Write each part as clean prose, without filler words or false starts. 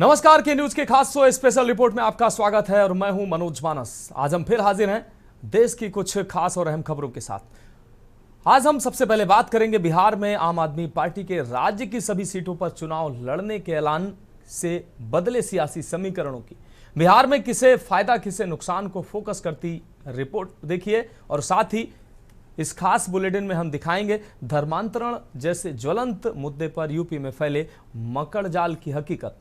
नमस्कार, के न्यूज के खास शो स्पेशल रिपोर्ट में आपका स्वागत है और मैं हूं मनोज मानस। आज हम फिर हाजिर हैं देश की कुछ खास और अहम खबरों के साथ। आज हम सबसे पहले बात करेंगे बिहार में आम आदमी पार्टी के राज्य की सभी सीटों पर चुनाव लड़ने के ऐलान से बदले सियासी समीकरणों की। बिहार में किसे फायदा किसे नुकसान को फोकस करती रिपोर्ट देखिए और साथ ही इस खास बुलेटिन में हम दिखाएंगे धर्मांतरण जैसे ज्वलंत मुद्दे पर यूपी में फैले मकड़जाल की हकीकत।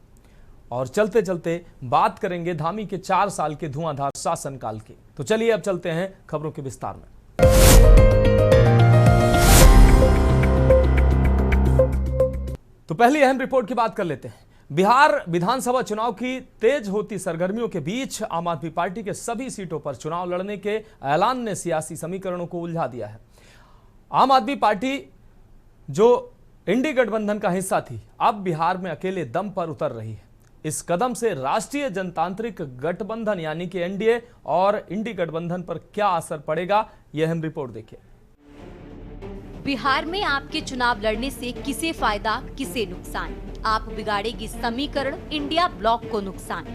और चलते चलते बात करेंगे धामी के 4 साल के धुआंधार शासनकाल की। तो चलिए अब चलते हैं खबरों के विस्तार में। तो पहली अहम रिपोर्ट की बात कर लेते हैं। बिहार विधानसभा चुनाव की तेज होती सरगर्मियों के बीच आम आदमी पार्टी के सभी सीटों पर चुनाव लड़ने के ऐलान ने सियासी समीकरणों को उलझा दिया है। आम आदमी पार्टी जो इंडी गठबंधन का हिस्सा थी, अब बिहार में अकेले दम पर उतर रही है। इस कदम से राष्ट्रीय जनतांत्रिक गठबंधन यानी कि एनडीए और इंडी गठबंधन पर क्या असर पड़ेगा, यह अहम रिपोर्ट देखिए। बिहार में आपके चुनाव लड़ने से किसे फायदा किसे नुकसान, आप बिगाड़ेगी समीकरण इंडिया ब्लॉक को नुकसान।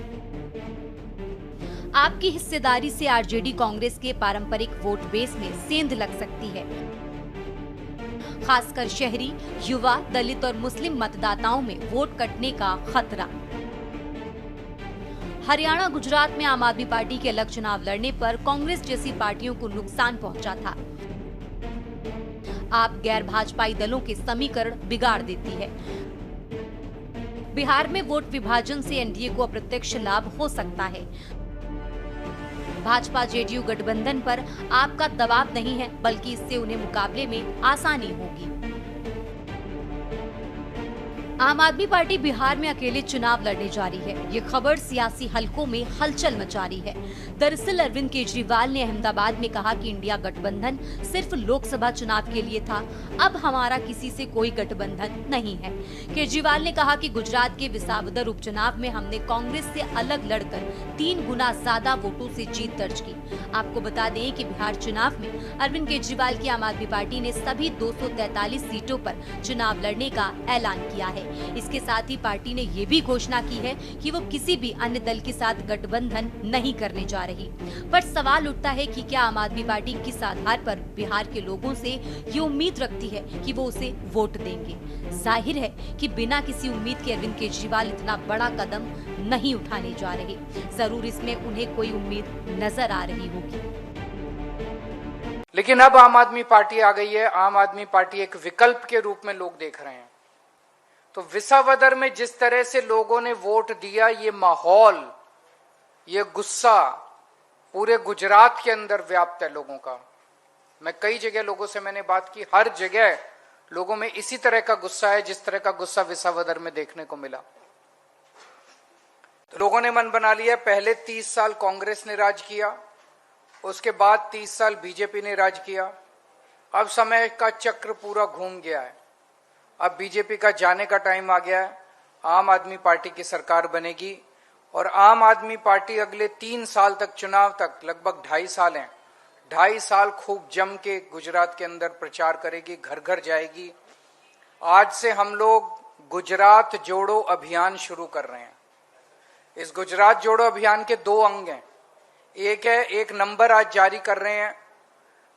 आपकी हिस्सेदारी से आरजेडी कांग्रेस के पारंपरिक वोट बेस में सेंध लग सकती है। खासकर शहरी, युवा, दलित और मुस्लिम मतदाताओं में वोट कटने का खतरा। हरियाणा, गुजरात में आम आदमी पार्टी के अलग चुनाव लड़ने पर कांग्रेस जैसी पार्टियों को नुकसान पहुंचा था। आप गैर भाजपाई दलों के समीकरण बिगाड़ देती है। बिहार में वोट विभाजन से एनडीए को अप्रत्यक्ष लाभ हो सकता है। भाजपा जेडीयू गठबंधन पर आपका दबाव नहीं है, बल्कि इससे उन्हें मुकाबले में आसानी होगी। आम आदमी पार्टी बिहार में अकेले चुनाव लड़ने जा रही है। ये खबर सियासी हलकों में हलचल मचा रही है। दरअसल अरविंद केजरीवाल ने अहमदाबाद में कहा कि इंडिया गठबंधन सिर्फ लोकसभा चुनाव के लिए था, अब हमारा किसी से कोई गठबंधन नहीं है। केजरीवाल ने कहा कि गुजरात के विसावदर उपचुनाव में हमने कांग्रेस से अलग लड़कर 3 गुना ज्यादा वोटों से जीत दर्ज की। आपको बता दें कि बिहार चुनाव में अरविंद केजरीवाल की आम आदमी पार्टी ने सभी 243 सीटों पर चुनाव लड़ने का ऐलान किया है। इसके साथ ही पार्टी ने ये भी घोषणा की है कि वो किसी भी अन्य दल के साथ गठबंधन नहीं करने जा रही। पर सवाल उठता है कि क्या आम आदमी पार्टी किस आधार पर बिहार के लोगों से ये उम्मीद रखती है कि वो उसे वोट देंगे। जाहिर है कि बिना किसी उम्मीद के अरविंद केजरीवाल इतना बड़ा कदम नहीं उठाने जा रहे। जरूर इसमें उन्हें कोई उम्मीद नजर आ रही होगी। लेकिन अब आम आदमी पार्टी आ गई है। आम आदमी पार्टी एक विकल्प के रूप में लोग देख रहे हैं। तो विसावदर में जिस तरह से लोगों ने वोट दिया, ये माहौल, ये गुस्सा पूरे गुजरात के अंदर व्याप्त है लोगों का। मैं कई जगह लोगों से मैंने बात की, हर जगह लोगों में इसी तरह का गुस्सा है जिस तरह का गुस्सा विसावदर में देखने को मिला। तो लोगों ने मन बना लिया, पहले 30 साल कांग्रेस ने राज किया, उसके बाद 30 साल बीजेपी ने राज किया। अब समय का चक्र पूरा घूम गया है। अब बीजेपी का जाने का टाइम आ गया है। आम आदमी पार्टी की सरकार बनेगी और आम आदमी पार्टी अगले 3 साल तक, चुनाव तक लगभग 2.5 साल हैं, 2.5 साल खूब जम के गुजरात के अंदर प्रचार करेगी, घर घर जाएगी। आज से हम लोग गुजरात जोड़ो अभियान शुरू कर रहे हैं। इस गुजरात जोड़ो अभियान के 2 अंग हैं। एक नंबर आज जारी कर रहे हैं,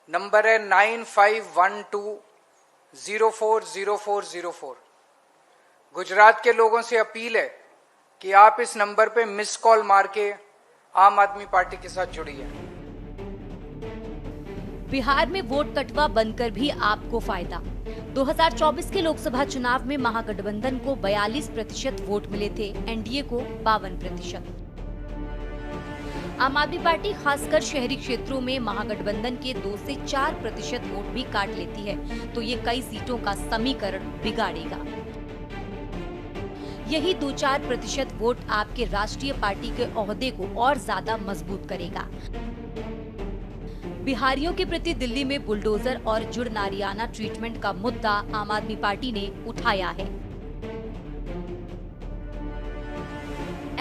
नंबर है 9512040404। गुजरात के लोगों से अपील है कि आप इस नंबर पे मिस कॉल मार के आम आदमी पार्टी के साथ जुड़िए। बिहार में वोट कटवा बनकर भी आपको फायदा। 2024 के लोकसभा चुनाव में महागठबंधन को 42% वोट मिले थे, एनडीए को 52%। आम आदमी पार्टी खासकर शहरी क्षेत्रों में महागठबंधन के 2 से 4% वोट भी काट लेती है, तो ये कई सीटों का समीकरण बिगाड़ेगा। यही 2-4% वोट आपके राष्ट्रीय पार्टी के ओहदे को और ज्यादा मजबूत करेगा। बिहारियों के प्रति दिल्ली में बुलडोजर और जुड़नारियाना ट्रीटमेंट का मुद्दा आम आदमी पार्टी ने उठाया है।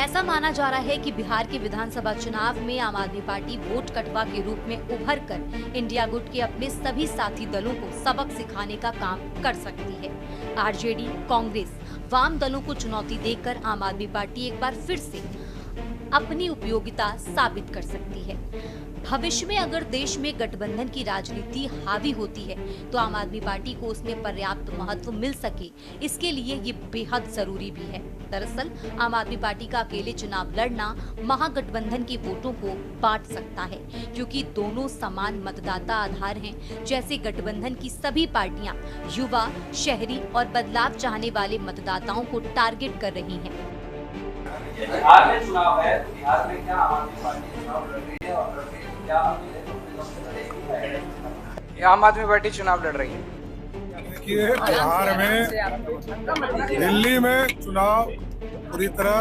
ऐसा माना जा रहा है कि बिहार के विधानसभा चुनाव में आम आदमी पार्टी वोट कटवा के रूप में उभर कर इंडिया गुट के अपने सभी साथी दलों को सबक सिखाने का काम कर सकती है। आरजेडी, कांग्रेस, वाम दलों को चुनौती देकर आम आदमी पार्टी एक बार फिर से अपनी उपयोगिता साबित कर सकती है। भविष्य में अगर देश में गठबंधन की राजनीति हावी होती है तो आम आदमी पार्टी को उसमें पर्याप्त महत्व मिल सके, इसके लिए ये बेहद जरूरी भी है। दरअसल आम आदमी पार्टी का अकेले चुनाव लड़ना महागठबंधन की वोटों को बांट सकता है, क्योंकि दोनों समान मतदाता आधार हैं। जैसे गठबंधन की सभी पार्टियां युवा, शहरी और बदलाव चाहने वाले मतदाताओं को टारगेट कर रही हैं। बिहार में चुनाव है तो बिहार में क्या आम आदमी पार्टी चुनाव लड़ रही है और लड़ रही है क्या ये आम आदमी पार्टी चुनाव लड़ रही है? देखिए, बिहार में दिल्ली में चुनाव पूरी तरह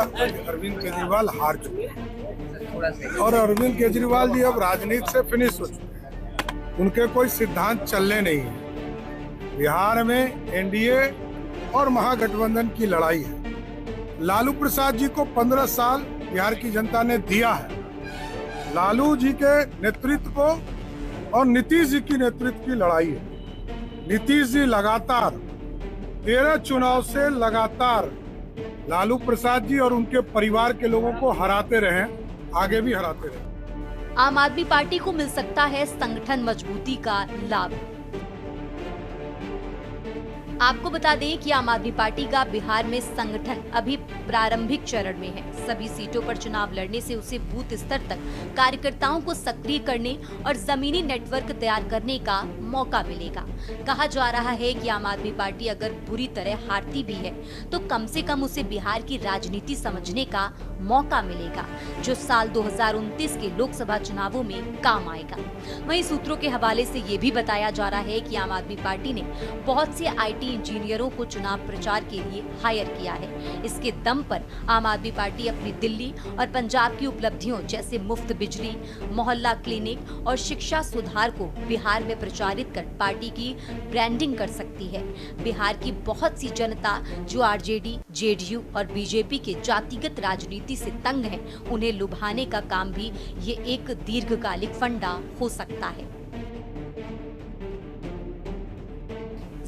अरविंद केजरीवाल हार चुके हैं और अरविंद केजरीवाल जी अब राजनीति से फिनिश हो चुके हैं। उनके कोई सिद्धांत चलने नहीं है। बिहार में एनडीए और महागठबंधन की लड़ाई है। लालू प्रसाद जी को 15 साल बिहार की जनता ने दिया है। लालू जी के नेतृत्व को और नीतीश जी की नेतृत्व की लड़ाई है। नीतीश जी लगातार 13 चुनाव से लगातार लालू प्रसाद जी और उनके परिवार के लोगों को हराते रहे, आगे भी हराते रहे। आम आदमी पार्टी को मिल सकता है संगठन मजबूती का लाभ। आपको बता दें कि आम आदमी पार्टी का बिहार में संगठन अभी प्रारंभिक चरण में है। सभी सीटों पर चुनाव लड़ने से उसे बूथ स्तर तक कार्यकर्ताओं को सक्रिय करने और जमीनी नेटवर्क तैयार करने का मौका मिलेगा। कहा जा रहा है कि आम आदमी पार्टी अगर बुरी तरह हारती भी है तो कम से कम उसे बिहार की राजनीति समझने का मौका मिलेगा, जो साल 2029 के लोकसभा चुनावों में काम आएगा। वहीं सूत्रों के हवाले से ये भी बताया जा रहा है कि आम आदमी पार्टी ने बहुत से IT इंजीनियरों को चुनाव प्रचार के लिए हायर किया है। इसके दम पर आम आदमी पार्टी अपनी दिल्ली और पंजाब की उपलब्धियों जैसे मुफ्त बिजली, मोहल्ला क्लिनिक और शिक्षा सुधार को बिहार में प्रचारित कर पार्टी की ब्रांडिंग कर सकती है। बिहार की बहुत सी जनता जो RJD, JDU और BJP के जातिगत राजनीति से तंग है, उन्हें लुभाने का काम भी ये एक दीर्घकालिक फंडा हो सकता है।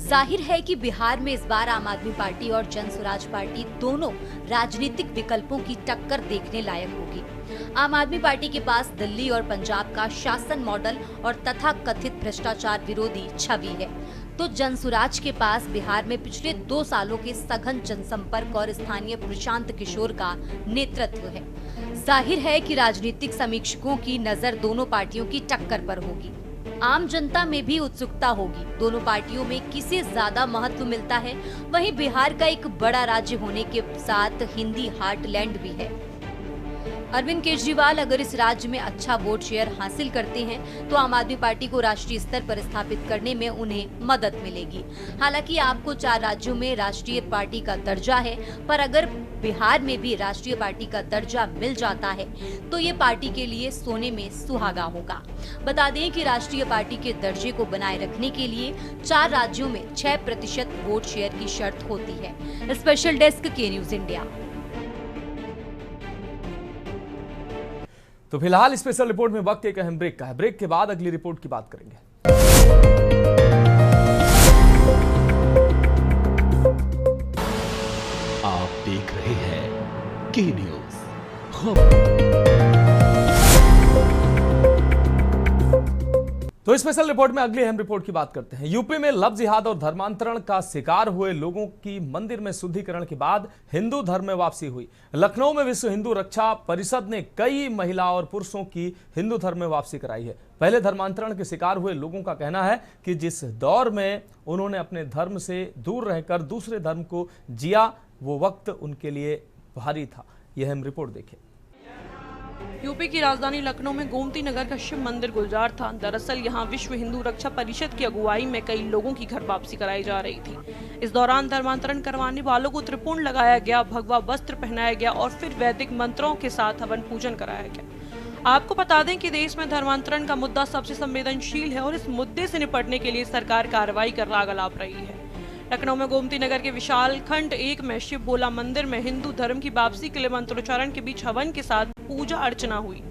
जाहिर है कि बिहार में इस बार आम आदमी पार्टी और जन स्वराज पार्टी दोनों राजनीतिक विकल्पों की टक्कर देखने लायक होगी। आम आदमी पार्टी के पास दिल्ली और पंजाब का शासन मॉडल और तथाकथित भ्रष्टाचार विरोधी छवि है, तो जन स्वराज के पास बिहार में पिछले 2 सालों के सघन जनसंपर्क और स्थानीय प्रशांत किशोर का नेतृत्व है। जाहिर है कि राजनीतिक समीक्षकों की नजर दोनों पार्टियों की टक्कर पर होगी। आम जनता में भी उत्सुकता होगी दोनों पार्टियों में किसे ज्यादा महत्व मिलता है। वहीं बिहार का एक बड़ा राज्य होने के साथ हिंदी हार्टलैंड भी है। अरविंद केजरीवाल अगर इस राज्य में अच्छा वोट शेयर हासिल करते हैं तो आम आदमी पार्टी को राष्ट्रीय स्तर पर स्थापित करने में उन्हें मदद मिलेगी। हालांकि आपको 4 राज्यों में राष्ट्रीय पार्टी का दर्जा है, पर अगर बिहार में भी राष्ट्रीय पार्टी का दर्जा मिल जाता है तो ये पार्टी के लिए सोने में सुहागा होगा। बता दें कि राष्ट्रीय पार्टी के दर्जे को बनाए रखने के लिए 4 राज्यों में 6% वोट शेयर की शर्त होती है। स्पेशल डेस्क के न्यूज इंडिया। तो फिलहाल स्पेशल रिपोर्ट में वक्त एक अहम ब्रेक का है। ब्रेक के बाद अगली रिपोर्ट की बात करेंगे। आप देख रहे हैं के न्यूज। तो स्पेशल रिपोर्ट में अगली अहम रिपोर्ट की बात करते हैं। यूपी में लव जिहाद और धर्मांतरण का शिकार हुए लोगों की मंदिर में शुद्धिकरण के बाद हिंदू धर्म में वापसी हुई। लखनऊ में विश्व हिंदू रक्षा परिषद ने कई महिला और पुरुषों की हिंदू धर्म में वापसी कराई है। पहले धर्मांतरण के शिकार हुए लोगों का कहना है कि जिस दौर में उन्होंने अपने धर्म से दूर रहकर दूसरे धर्म को जिया, वो वक्त उनके लिए भारी था। यह हम रिपोर्ट देखें। यूपी की राजधानी लखनऊ में गोमती नगर का शिव मंदिर गुलजार था। दरअसल यहां विश्व हिंदू रक्षा परिषद की अगुवाई में कई लोगों की घर वापसी कराई जा रही थी। इस दौरान धर्मांतरण करवाने वालों को त्रिपुंड लगाया गया, भगवा वस्त्र पहनाया गया और फिर वैदिक मंत्रों के साथ हवन पूजन कराया गया। आपको बता दें कि देश में धर्मांतरण का मुद्दा सबसे संवेदनशील है और इस मुद्दे से निपटने के लिए सरकार कार्रवाई कर राग अलाप रही है। लखनऊ में गोमती नगर के विशाल खंड 1 में शिव भोला मंदिर में हिंदू धर्म की वापसी के लिए मंत्रोच्चारण के बीच हवन के साथ पूजा अर्चना हुई।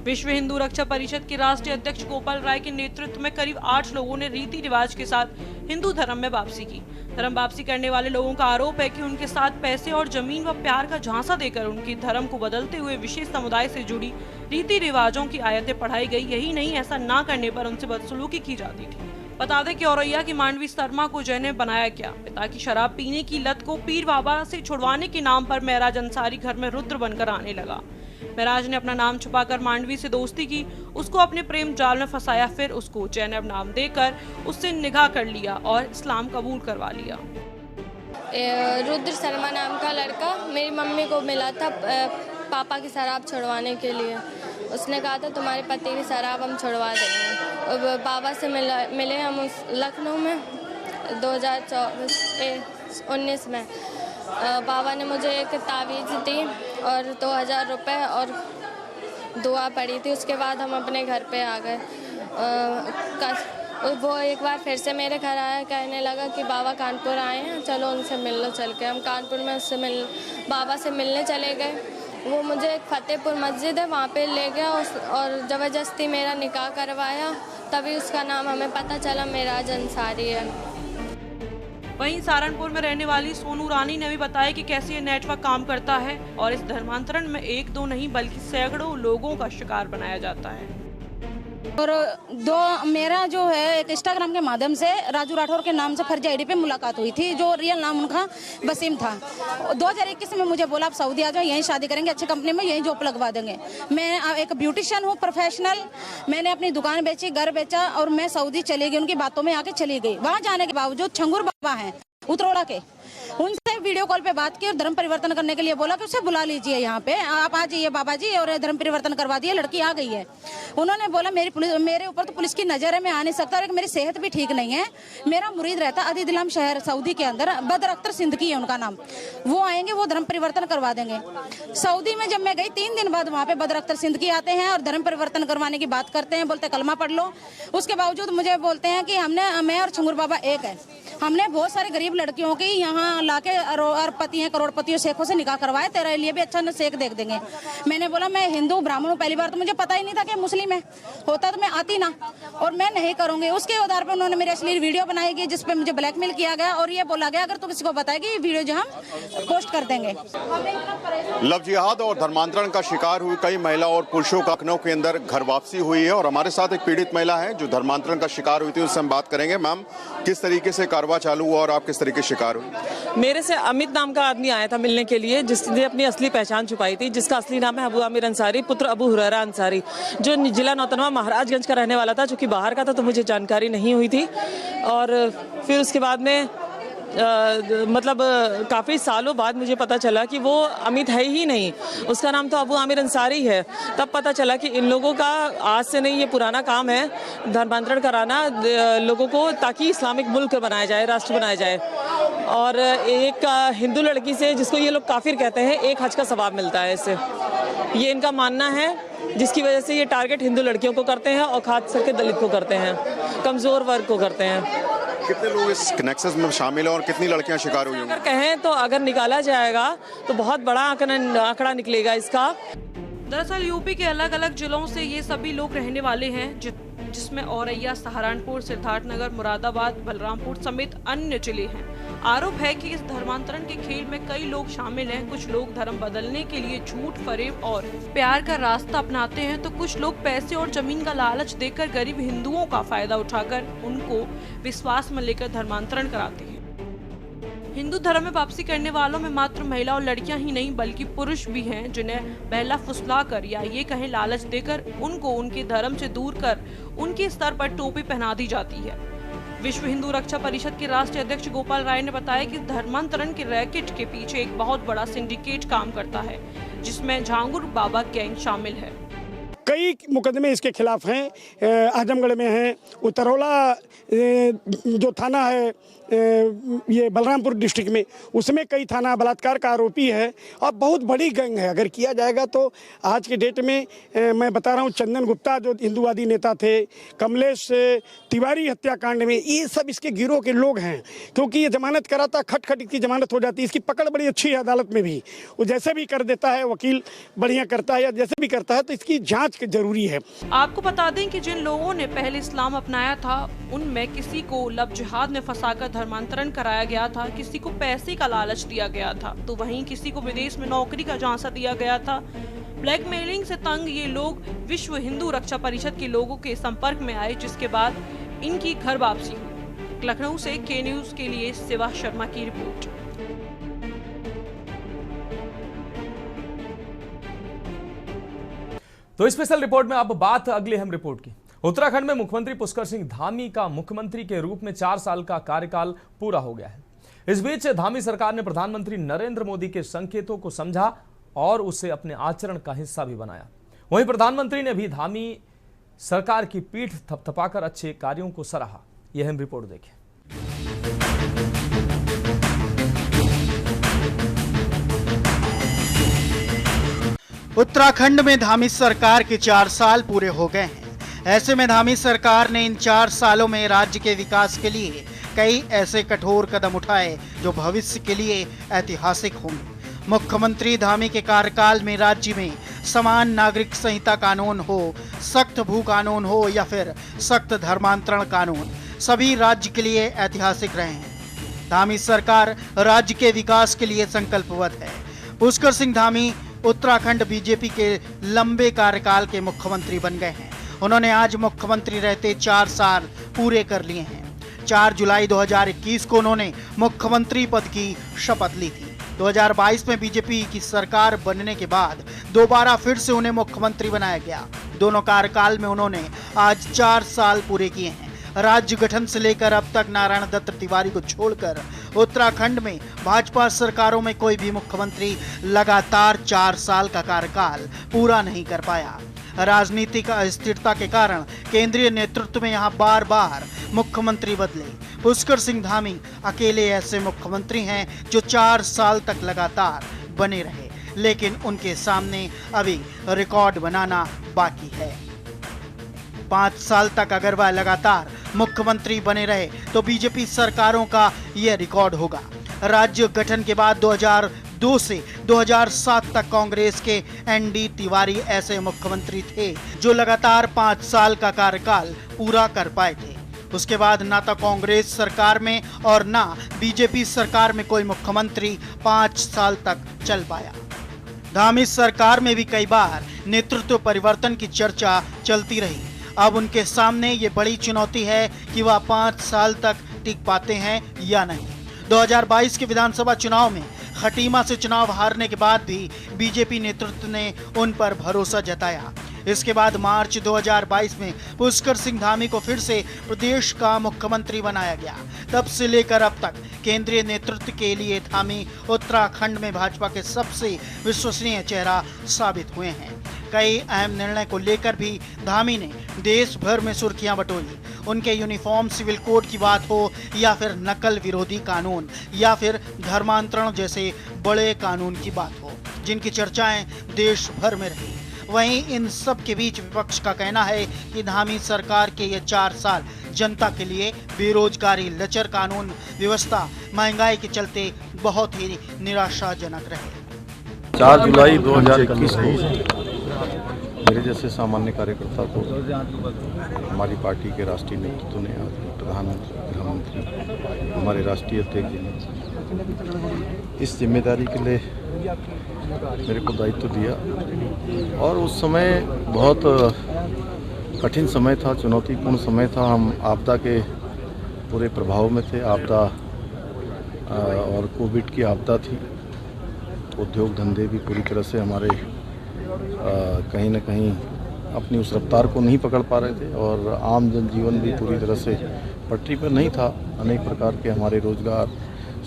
विश्व हिंदू रक्षा परिषद के राष्ट्रीय अध्यक्ष गोपाल राय के नेतृत्व में करीब 8 लोगों ने रीति रिवाज के साथ हिंदू धर्म में वापसी की। धर्म वापसी करने वाले लोगों का आरोप है कि उनके साथ पैसे और जमीन व प्यार का झांसा देकर उनके धर्म को बदलते हुए विशेष समुदाय से जुड़ी रीति रिवाजों की आयतें पढ़ाई गई। यही नहीं, ऐसा न करने पर उनसे बदसलूकी की जाती थी। बता दें कि औरैया की मांडवी शर्मा को जय ने बनाया क्या? पिता की शराब पीने की लत को पीर बाबा से छुड़वाने के नाम पर महराज अंसारी घर में रुद्र बनकर आने लगा। महराज ने अपना नाम छुपाकर मांडवी से दोस्ती की, उसको अपने प्रेम जाल में फंसाया, फिर उसको जैनब नाम देकर उससे निकाह कर लिया और इस्लाम कबूल करवा लिया। रुद्र शर्मा नाम का लड़का मेरी मम्मी को मिला था पापा की शराब छुड़वाने के लिए। उसने कहा था तुम्हारे पति की शराब हम छुड़वा देंगे। बाबा से मिले हम उस लखनऊ में 2019 में। बाबा ने मुझे एक तावीज़ दी और 2000 रुपये और दुआ पड़ी थी। उसके बाद हम अपने घर पे आ गए। वो एक बार फिर से मेरे घर आया, कहने लगा कि बाबा कानपुर आए हैं, चलो उनसे मिल लो चल के। हम कानपुर में बाबा से मिलने चले गए। वो मुझे फतेहपुर मस्जिद है वहाँ पे ले गया और ज़बरदस्ती मेरा निकाह करवाया। तभी उसका नाम हमें पता चला महराज अंसारी है। वहीं सहारनपुर में रहने वाली सोनू रानी ने भी बताया कि कैसे ये नेटवर्क काम करता है और इस धर्मांतरण में एक दो नहीं बल्कि सैकड़ों लोगों का शिकार बनाया जाता है। और मेरा जो है एक इंस्टाग्राम के माध्यम से राजू राठौर के नाम से फर्जी आईडी पे मुलाकात हुई थी, जो रियल नाम उनका वसीम था। 2021 में मुझे बोला आप सऊदी आ जाओ, यहीं शादी करेंगे, अच्छी कंपनी में यहीं जॉब लगवा देंगे। मैं एक ब्यूटिशियन हूँ प्रोफेशनल। मैंने अपनी दुकान बेची, घर बेचा और मैं सऊदी चली गई। उनकी बातों में आके चली गई। वहाँ जाने के बावजूद छंगूर बाबा हैं उतरोड़ा के, उनसे वीडियो कॉल पे बात की और धर्म परिवर्तन करने के लिए बोला कि उसे बुला लीजिए यहाँ पे, आप आ जाइए बाबा जी और धर्म परिवर्तन करवा दिए। लड़की आ गई है। उन्होंने बोला मेरे ऊपर तो पुलिस की नजर है, मैं आ नहीं सकता और मेरी सेहत भी ठीक नहीं है। मेरा मुरीद रहता अदीदिलाम शहर सऊदी के अंदर, बदर अख्तर सिंदगी है उनका नाम। वो आएंगे, वो धर्म परिवर्तन करवा देंगे। सऊदी में जब मैं गई 3 दिन बाद वहाँ पे बदर अख्तर सिंदगी आते हैं और धर्म परिवर्तन करवाने की बात करते हैं, बोलते कलमा पढ़ लो। उसके बावजूद मुझे बोलते हैं कि मैं और छंगूर बाबा एक है। हमने बहुत सारी गरीब लड़कियों की यहाँ लाके अरबपति हैं, करोड़पतियों शेखों से निकाह करवाए, तेरे लिए भी अच्छा न शेख देख देंगे। मैंने बोला मैं हिंदू ब्राह्मण हूँ, पहली बार तो मुझे पता ही नहीं था कि मुस्लिम है, होता तो मैं आती ना, और मैं नहीं करूँगी। उसके आधार पर उन्होंने मेरी अश्लील वीडियो बनाई गई जिसपे मुझे ब्लैकमेल किया गया और ये बोला गया अगर तू किसी को बताएगी ये वीडियो जो हम पोस्ट कर देंगे। लव जिहाद और धर्मांतरण का शिकार हुई कई महिला और पुरुषों का लखनऊ के अंदर घर वापसी हुई है और हमारे साथ एक पीड़ित महिला है जो धर्मांतरण का शिकार हुई थी, उससे हम बात करेंगे। मैम, किस तरीके से कारवा चालू हुआ और आप किस तरीके से शिकार हुई? मेरे से अमित नाम का आदमी आया था मिलने के लिए, जिसने अपनी असली पहचान छुपाई थी, जिसका असली नाम है अबू आमिर अंसारी, पुत्र अबू हुरैरा अंसारी, जो जिला नौतनवा महाराजगंज का रहने वाला था। चूँकि बाहर का था तो मुझे जानकारी नहीं हुई थी और फिर उसके बाद में मतलब काफ़ी सालों बाद मुझे पता चला कि वो अमित है ही नहीं, उसका नाम तो अबू आमिर अंसारी है। तब पता चला कि इन लोगों का आज से नहीं, ये पुराना काम है धर्मांतरण कराना लोगों को, ताकि इस्लामिक मुल्क बनाया जाए, राष्ट्र बनाया जाए। और एक हिंदू लड़की से, जिसको ये लोग काफिर कहते हैं, 1 हज का सवाब मिलता है इससे, ये इनका मानना है, जिसकी वजह से ये टारगेट हिंदू लड़कियों को करते हैं और खास करके दलित को करते हैं, कमज़ोर वर्ग को करते हैं। कितने लोग इस नेक्सस में शामिल हैं और कितनी लड़कियां शिकार हुई होंगी? अगर कहें तो अगर निकाला जाएगा तो बहुत बड़ा आंकड़ा निकलेगा इसका। दरअसल यूपी के अलग अलग जिलों से ये सभी लोग रहने वाले हैं, जिसमें औरैया, सहारनपुर, सिद्धार्थनगर, मुरादाबाद, बलरामपुर समेत अन्य जिले हैं। आरोप है कि इस धर्मांतरण के खेल में कई लोग शामिल हैं। कुछ लोग धर्म बदलने के लिए झूठ, फरेब और प्यार का रास्ता अपनाते हैं, तो कुछ लोग पैसे और जमीन का लालच देकर गरीब हिंदुओं का फायदा उठाकर उनको विश्वास में लेकर धर्मांतरण कराते हैं। हिंदू धर्म में वापसी करने वालों में मात्र महिला और लड़कियां ही नहीं बल्कि पुरुष भी हैं, जिन्हें बहला फुसला कर या ये कहें लालच देकर उनको उनके धर्म से दूर कर उनके स्तर पर टोपी पहना दी जाती है। विश्व हिंदू रक्षा परिषद के राष्ट्रीय अध्यक्ष गोपाल राय ने बताया कि धर्मांतरण के रैकेट के पीछे एक बहुत बड़ा सिंडिकेट काम करता है, जिसमें झांगुर बाबा गैंग शामिल है। कई मुकदमे इसके खिलाफ हैं। आजमगढ़ में है, उतरौला जो थाना है ये बलरामपुर डिस्ट्रिक्ट में, उसमें कई थाना बलात्कार का आरोपी है और बहुत बड़ी गैंग है। अगर किया जाएगा तो आज के डेट में मैं बता रहा हूँ, चंदन गुप्ता जो हिंदूवादी नेता थे, कमलेश तिवारी हत्याकांड में, ये सब इसके गिरोह के लोग हैं। क्योंकि ये जमानत कराता, खट इसकी जमानत हो जाती है। इसकी पकड़ बड़ी अच्छी है अदालत में भी, वो जैसे भी कर देता है, वकील बढ़िया करता है या जैसे भी करता है, तो इसकी जाँच जांच जरूरी है। आपको बता दें कि जिन लोगों ने पहले इस्लाम अपनाया था उनमें किसी को लव जिहाद में फंसाकर धर्मांतरण कराया गया था, किसी को पैसे का लालच दिया गया था, तो वहीं किसी को विदेश में नौकरी का झांसा दिया गया था। ब्लैकमेलिंग से तंग ये लोग विश्व हिंदू रक्षा परिषद के लोगों के संपर्क में आए, जिसके बाद इनकी घर वापसी हुई। लखनऊ से के न्यूज के लिए शिवा शर्मा की रिपोर्ट। तो स्पेशल रिपोर्ट में अब बात अगली अहम रिपोर्ट की। उत्तराखंड में मुख्यमंत्री पुष्कर सिंह धामी का मुख्यमंत्री के रूप में 4 साल का कार्यकाल पूरा हो गया है। इस बीच धामी सरकार ने प्रधानमंत्री नरेंद्र मोदी के संकेतों को समझा और उसे अपने आचरण का हिस्सा भी बनाया। वहीं प्रधानमंत्री ने भी धामी सरकार की पीठ थपथपाकर अच्छे कार्यों को सराहा। यह अहम रिपोर्ट देखें। उत्तराखंड में धामी सरकार के 4 साल पूरे हो गए हैं। ऐसे में धामी सरकार ने इन 4 सालों में राज्य के विकास के लिए कई ऐसे कठोर कदम उठाए जो भविष्य के लिए ऐतिहासिक होंगे। मुख्यमंत्री धामी के कार्यकाल में राज्य में समान नागरिक संहिता कानून हो, सख्त भू कानून हो या फिर सख्त धर्मांतरण कानून, सभी राज्य के लिए ऐतिहासिक रहे हैं। धामी सरकार राज्य के विकास के लिए संकल्पबद्ध है। पुष्कर सिंह धामी उत्तराखंड बीजेपी के लंबे कार्यकाल के मुख्यमंत्री बन गए हैं। उन्होंने आज मुख्यमंत्री रहते 4 साल पूरे कर लिए हैं। 4 जुलाई 2021 को उन्होंने मुख्यमंत्री पद की शपथ ली थी। 2022 में बीजेपी की सरकार बनने के बाद दोबारा फिर से उन्हें मुख्यमंत्री बनाया गया। दोनों कार्यकाल में उन्होंने आज 4 साल पूरे किए हैं। राज्य गठन से लेकर अब तक नारायण दत्त तिवारी को छोड़कर उत्तराखंड में भाजपा सरकारों में कोई भी मुख्यमंत्री लगातार 4 साल का कार्यकाल पूरा नहीं कर पाया। राजनीतिक अस्थिरता के कारण केंद्रीय नेतृत्व में यहां बार बार मुख्यमंत्री बदले। पुष्कर सिंह धामी अकेले ऐसे मुख्यमंत्री हैं जो 4 साल तक लगातार बने रहे, लेकिन उनके सामने अभी रिकॉर्ड बनाना बाकी है। 5 साल तक अगर वह लगातार मुख्यमंत्री बने रहे तो बीजेपी सरकारों का यह रिकॉर्ड होगा। राज्य गठन के बाद 2002 से 2007 तक कांग्रेस के एनडी तिवारी ऐसे मुख्यमंत्री थे जो लगातार 5 साल का कार्यकाल पूरा कर पाए थे। उसके बाद ना तो कांग्रेस सरकार में और ना बीजेपी सरकार में कोई मुख्यमंत्री 5 साल तक चल पाया। धामी सरकार में भी कई बार नेतृत्व परिवर्तन की चर्चा चलती रही। अब उनके सामने ये बड़ी चुनौती है कि वह 5 साल तक टिक पाते हैं या नहीं। 2022 के विधानसभा चुनाव में खटीमा से चुनाव हारने के बाद भी बीजेपी नेतृत्व ने उन पर भरोसा जताया। इसके बाद मार्च 2022 में पुष्कर सिंह धामी को फिर से प्रदेश का मुख्यमंत्री बनाया गया। तब से लेकर अब तक केंद्रीय नेतृत्व के लिए धामी उत्तराखंड में भाजपा के सबसे विश्वसनीय चेहरा साबित हुए हैं। कई अहम निर्णय को लेकर भी धामी ने देश भर में सुर्खियां बटोरी। उनके यूनिफॉर्म सिविल कोड की बात हो या फिर नकल विरोधी कानून या फिर धर्मांतरण जैसे बड़े कानून की बात हो, जिनकी चर्चाएं देश भर में रही। वहीं इन सब के बीच विपक्ष का कहना है कि धामी सरकार के ये 4 साल जनता के लिए बेरोजगारी, लचर कानून व्यवस्था, महंगाई के चलते बहुत ही निराशाजनक रहे। 4 जुलाई 2021 को मेरे जैसे सामान्य कार्यकर्ता को हमारी पार्टी के राष्ट्रीय नेतृत्व ने, प्रधानमंत्री, गृहमंत्री, हमारे राष्ट्रीय अध्यक्ष जी ने इस जिम्मेदारी के लिए मेरे को दायित्व दिया। और उस समय बहुत कठिन समय था, चुनौतीपूर्ण समय था। हम आपदा के पूरे प्रभाव में थे। आपदा और कोविड की आपदा थी। उद्योग धंधे भी पूरी तरह से हमारे कहीं न कहीं अपनी उस रफ्तार को नहीं पकड़ पा रहे थे और आम जनजीवन भी पूरी तरह से पटरी पर नहीं था। अनेक प्रकार के हमारे रोजगार,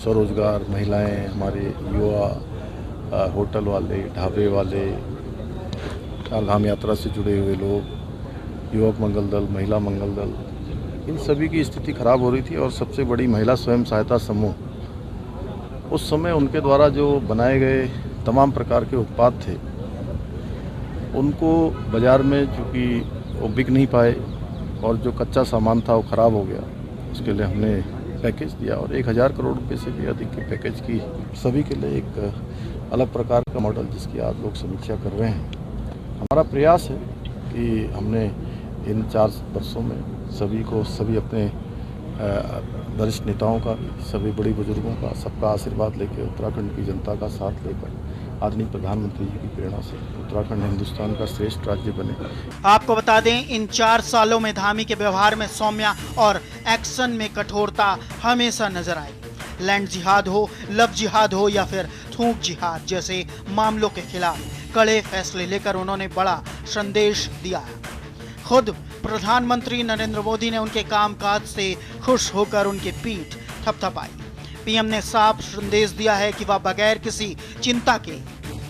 स्वरोजगार, महिलाएं, हमारे युवा, होटल वाले, ढाबे वाले, चारधाम यात्रा से जुड़े हुए लोग, युवक मंगल दल, महिला मंगल दल, इन सभी की स्थिति खराब हो रही थी। और सबसे बड़ी महिला स्वयं सहायता समूह, उस समय उनके द्वारा जो बनाए गए तमाम प्रकार के उत्पाद थे उनको बाज़ार में चूँकि वो बिक नहीं पाए और जो कच्चा सामान था वो ख़राब हो गया। उसके लिए हमने पैकेज दिया और 1000 करोड़ रुपये से भी अधिक के पैकेज की सभी के लिए एक अलग प्रकार का मॉडल जिसकी आज लोग समीक्षा कर रहे हैं। हमारा प्रयास है कि हमने इन 4 वर्षों में सभी अपने वरिष्ठ नेताओं का, सभी बड़े बुजुर्गों का, सबका आशीर्वाद लेकर, उत्तराखंड की जनता का साथ लेकर, आदरणीय प्रधानमंत्री जी की प्रेरणा से उत्तराखंड हिंदुस्तान का श्रेष्ठ राज्य बने। आपको बता दें, इन 4 सालों में धामी के व्यवहार में सौम्य और एक्शन में कठोरता हमेशा नजर आई। लैंड जिहाद हो, लव जिहाद हो या फिर थूक जिहाद जैसे मामलों के खिलाफ कड़े फैसले लेकर उन्होंने बड़ा संदेश दिया है। खुद प्रधानमंत्री नरेंद्र मोदी ने उनके कामकाज से खुश होकर उनकी पीठ थपथपाई। पीएम ने साफ संदेश दिया है कि वह बगैर किसी चिंता के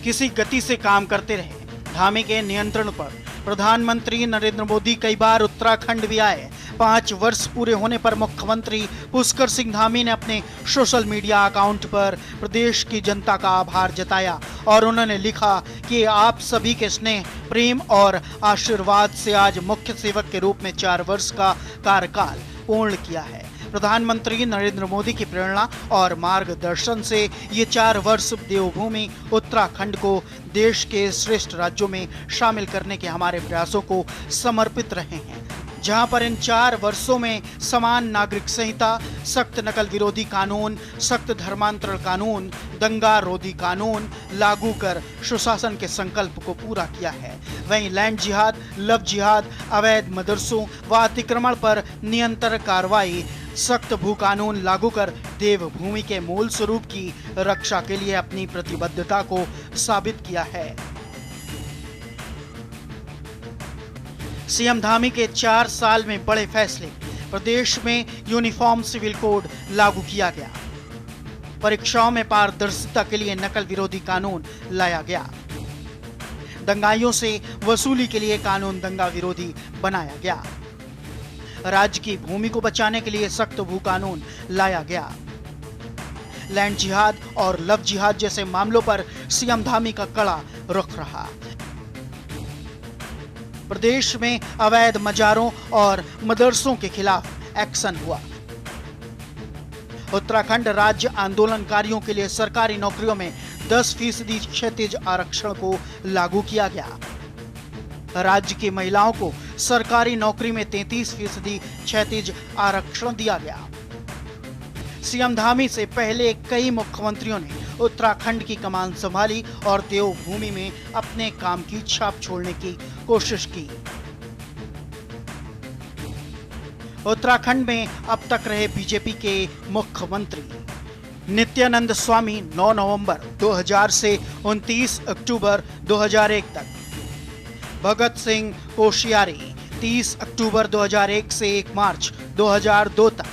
किसी गति से काम करते रहे। धामी के नियंत्रण पर प्रधानमंत्री नरेंद्र मोदी कई बार उत्तराखंड भी आए। 5 वर्ष पूरे होने पर मुख्यमंत्री पुष्कर सिंह धामी ने अपने सोशल मीडिया अकाउंट पर प्रदेश की जनता का आभार जताया और उन्होंने लिखा कि आप सभी के स्नेह, प्रेम और आशीर्वाद से आज मुख्य सेवक के रूप में 4 वर्ष का कार्यकाल पूर्ण किया है। प्रधानमंत्री नरेंद्र मोदी की प्रेरणा और मार्गदर्शन से ये 4 वर्ष देवभूमि उत्तराखंड को देश के श्रेष्ठ राज्यों में शामिल करने के हमारे प्रयासों को समर्पित रहे हैं, जहां पर इन 4 वर्षों में समान नागरिक संहिता, सख्त नकल विरोधी कानून, सख्त धर्मांतरण कानून, दंगा रोधी कानून लागू कर सुशासन के संकल्प को पूरा किया है। वहीं लैंड जिहाद, लव जिहाद, अवैध मदरसों व अतिक्रमण पर नियंत्रण कार्रवाई, सख्त भू कानून लागू कर देवभूमि के मूल स्वरूप की रक्षा के लिए अपनी प्रतिबद्धता को साबित किया है। सीएम धामी के 4 साल में बड़े फैसले। प्रदेश में यूनिफॉर्म सिविल कोड लागू किया गया। परीक्षाओं में पारदर्शिता के लिए नकल विरोधी कानून लाया गया। दंगाइयों से वसूली के लिए कानून दंगा विरोधी बनाया गया। राज्य की भूमि को बचाने के लिए सख्त भू कानून लाया गया। लैंड जिहाद और लव जिहाद जैसे मामलों पर सीएम धामी का कड़ा रुख रहा। प्रदेश में अवैध मजारों और मदरसों के खिलाफ एक्शन हुआ। उत्तराखंड राज्य आंदोलनकारियों के लिए सरकारी नौकरियों में 10% क्षैतिज आरक्षण को लागू किया गया। राज्य की महिलाओं को सरकारी नौकरी में 33% क्षैतिज आरक्षण दिया गया। सीएम धामी से पहले कई मुख्यमंत्रियों ने उत्तराखंड की कमान संभाली और देवभूमि में अपने काम की छाप छोड़ने की कोशिश की। उत्तराखंड में अब तक रहे बीजेपी के मुख्यमंत्री नित्यानंद स्वामी 9 नवंबर 2000 से 29 अक्टूबर 2001 तक, भगत सिंह कोश्यारी 30 अक्टूबर 2001 से 1 मार्च 2002 तक,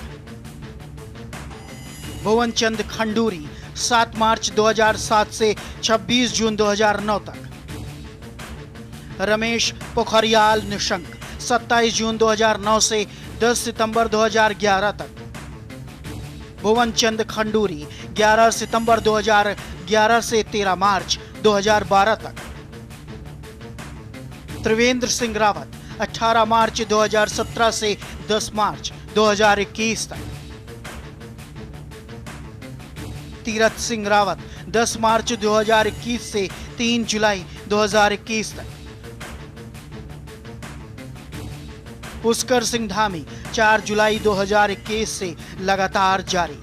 भुवन चंद खंडूरी 7 मार्च 2007 से 26 जून 2009 तक, रमेश पोखरियाल निशंक 27 जून 2009 से 10 सितंबर 2011 तक, भुवन चंद खंडूरी 11 सितंबर 2011 से 13 मार्च 2012 तक, त्रिवेंद्र सिंह रावत 18 मार्च 2017 से 10 मार्च 2021 तक, तीरथ सिंह रावत 10 मार्च 2021 से 3 जुलाई 2021 तक, पुष्कर सिंह धामी 4 जुलाई 2021 से लगातार जारी।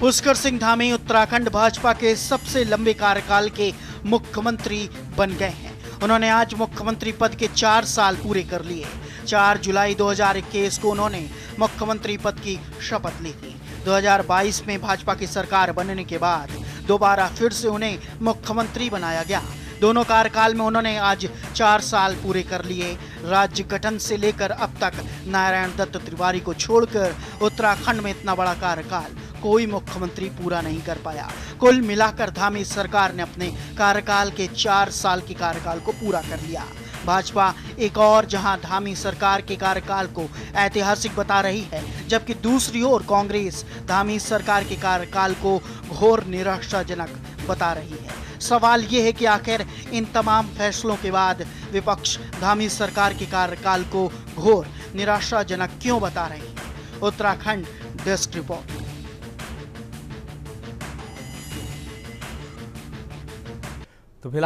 पुष्कर सिंह धामी उत्तराखंड भाजपा के सबसे लंबे कार्यकाल के मुख्यमंत्री बन गए हैं। उन्होंने आज मुख्यमंत्री पद के 4 साल पूरे कर लिए। 4 जुलाई 2021 को उन्होंने मुख्यमंत्री पद की शपथ ली थी। 2022 में भाजपा की सरकार बनने के बाद दोबारा फिर से उन्हें मुख्यमंत्री बनाया गया। दोनों कार्यकाल में उन्होंने आज 4 साल पूरे कर लिए। राज्य गठन से लेकर अब तक नारायण दत्त तिवारी को छोड़कर उत्तराखंड में इतना बड़ा कार्यकाल कोई मुख्यमंत्री पूरा नहीं कर पाया। कुल मिलाकर धामी सरकार ने अपने कार्यकाल के 4 साल के कार्यकाल को पूरा कर लिया। भाजपा एक और जहां धामी सरकार के कार्यकाल को ऐतिहासिक बता रही है, जबकि दूसरी ओर कांग्रेस धामी सरकार के कार्यकाल को घोर निराशाजनक बता रही है। सवाल यह है कि आखिर इन तमाम फैसलों के बाद विपक्ष धामी सरकार के कार्यकाल को घोर निराशाजनक क्यों बता रही है। Uttarakhand desk report. तो फिलहाल